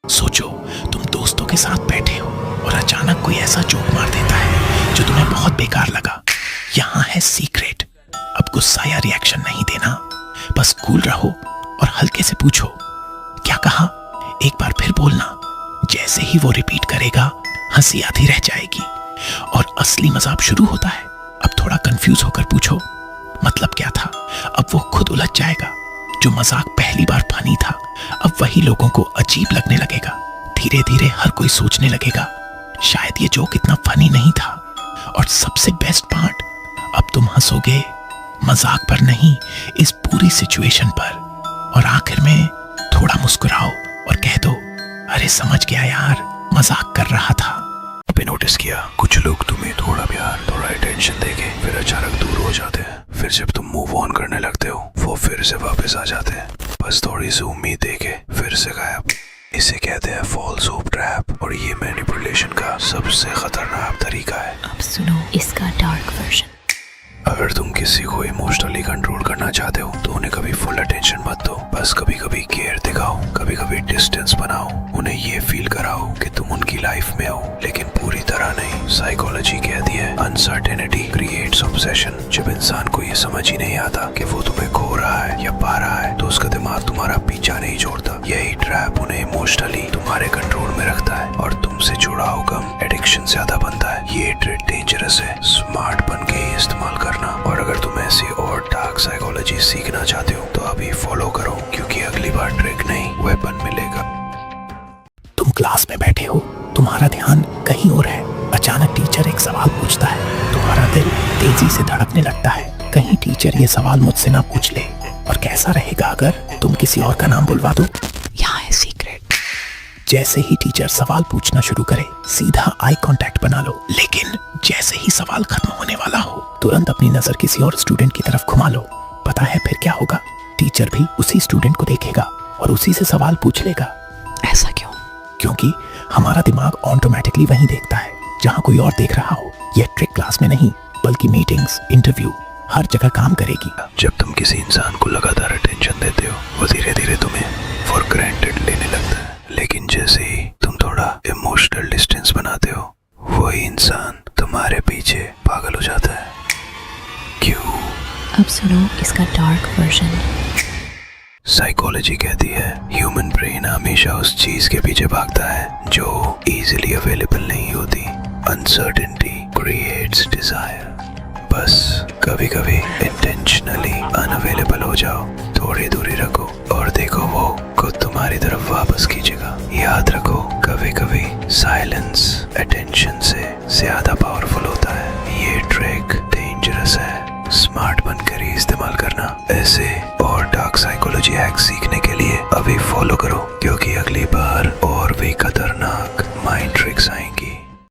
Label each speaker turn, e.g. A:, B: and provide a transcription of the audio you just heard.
A: सोचो, तुम दोस्तों के साथ बैठे हो और अचानक कोई ऐसा जोक मार देता है जो तुम्हें बहुत बेकार लगा। यहाँ है सीक्रेट। अब गुस्सा या रिएक्शन नहीं देना, बस कूल रहो और हल्के से पूछो, क्या कहा? एक बार फिर बोलना। जैसे ही वो रिपीट करेगा, हंसी आधी रह जाएगी और असली मजाक शुरू होता है। अब थोड़ा कंफ्यूज होकर पूछो, मतलब क्या था? अब वो खुद उलझ जाएगा। जो मजाक पहली बार फनी था, अब वही लोगों को अजीब लगने लगेगा। धीरे धीरे हर कोई सोचने लगेगा, शायद ये जोक इतना फनी नहीं था। और सबसे बेस्ट पार्ट, अब तुम हंसोगे मजाक पर नहीं, इस पूरी सिचुएशन पर। और आखिर में थोड़ा मुस्कुराओ और कह दो, अरे समझ गया यार, मजाक कर रहा था।
B: पे नोटिस किया, कुछ लोग तुम्हें थोड़ा प्यार, थोड़ा अटेंशन देके फिर अचानक दूर हो जाते हैं। फिर जब तुम मूव ऑन करने लगते हो, वो फिर से वापस आ जाते हैं, बस थोड़ी सी उम्मीद देके फिर से गायब। इसे कहते हैं फॉल्स होप ट्रैप, और ये मैनिपुलेशन का सबसे खतरनाक तरीका है।
C: अब सुनो इसका डार्क वर्जन।
B: अगर तुम किसी को इमोशनली कंट्रोल करना चाहते हो तो उन्हें कभी फुल अटेंशन मत दो, बस कभी कभी केयर दिखाओ, कभी कभी डिस्टेंस बनाओ। उन्हें ये फील कराओ कि तुम उनकी लाइफ में हो, लेकिन पूरी तरह नहीं। साइकोलॉजी कहती है अनसर्टेनिटी क्रिएट्स ऑब्सेशन। जब इंसान को ये समझ ही नहीं आता कि वो तुम्हें खो रहा है या पा रहा है, तो उसका दिमाग तुम्हारा पीछा नहीं छोड़ता। यही ट्रैप उन्हें इमोशनली तुम्हारे कंट्रोल में रखता है और तुमसे जुड़ाव कम, एडिक्शन ज्यादा बनता है। ये ट्रिक डेंजरस है, स्मार्ट बन के इस्तेमाल करना। और अगर तुम ऐसी और डार्क साइकोलॉजी सीखना चाहते हो तो अभी फॉलो करो, क्योंकि अगली बार ट्रिक नहीं, वेपन मिलेगा।
A: तुम क्लास में बैठे हो, तुम्हारा ध्यान कहीं और है। अचानक टीचर एक सवाल पूछता है, तुम्हारा दिल तेजी से धड़कने लगता है। कहीं टीचर ये सवाल मुझसे ना पूछ ले। और कैसा रहेगा अगर तुम किसी और का नाम बुलवा दो? यहाँ है सीक्रेट। जैसे ही टीचर सवाल पूछना शुरू करे, सीधा आई कांटेक्ट बना लो। लेकिन जैसे ही सवाल खत्म होने वाला हो, तुरंत अपनी नजर किसी और स्टूडेंट की तरफ घुमा लो। पता है फिर क्या होगा? टीचर भी उसी स्टूडेंट को देखेगा और उसी से सवाल पूछ लेगा।
C: ऐसा क्यों?
A: क्योंकि हमारा दिमाग ऑटोमेटिकली वहीं देखता है जहां कोई और देख रहा हो। यह ट्रिक क्लास में नहीं, बल्कि मीटिंग्स, इंटरव्यू, हर जगह काम करेगी।
B: जब तुम किसी इंसान को लगातार अटेंशन देते हो, वो धीरे धीरे तुम्हें फॉर ग्रांटेड लेने लगता है। लेकिन जैसे ही तुम थोड़ा इमोशनल डिस्टेंस बनाते हो, वही इंसान तुम्हारे पीछे पागल हो जाता है। क्यों?
C: अब सुनो इसका डार्क वर्जन।
B: साइकोलॉजी कहती है ह्यूमन ब्रेन हमेशा उस चीज के पीछे भागता है जो इजीली अवेलेबल नहीं होती। Uncertainty creates desire. बस कभी कभी इंटेंशनली अनअवेलेबल हो जाओ, थोड़ी दूरी रखो और देखो वो खुद तुम्हारी तरफ वापस खींचेगा। याद रखो, कभी कभी साइलेंस अटेंशन से ज्यादा पावरफुल होता है। ये ट्रिक डेंजरस है, स्मार्ट बनकर ही इस्तेमाल करना। ऐसे और डार्क साइकोलॉजी हैक सीखने के लिए अभी फॉलो करो, क्योंकि अगली बार और भी खतरनाक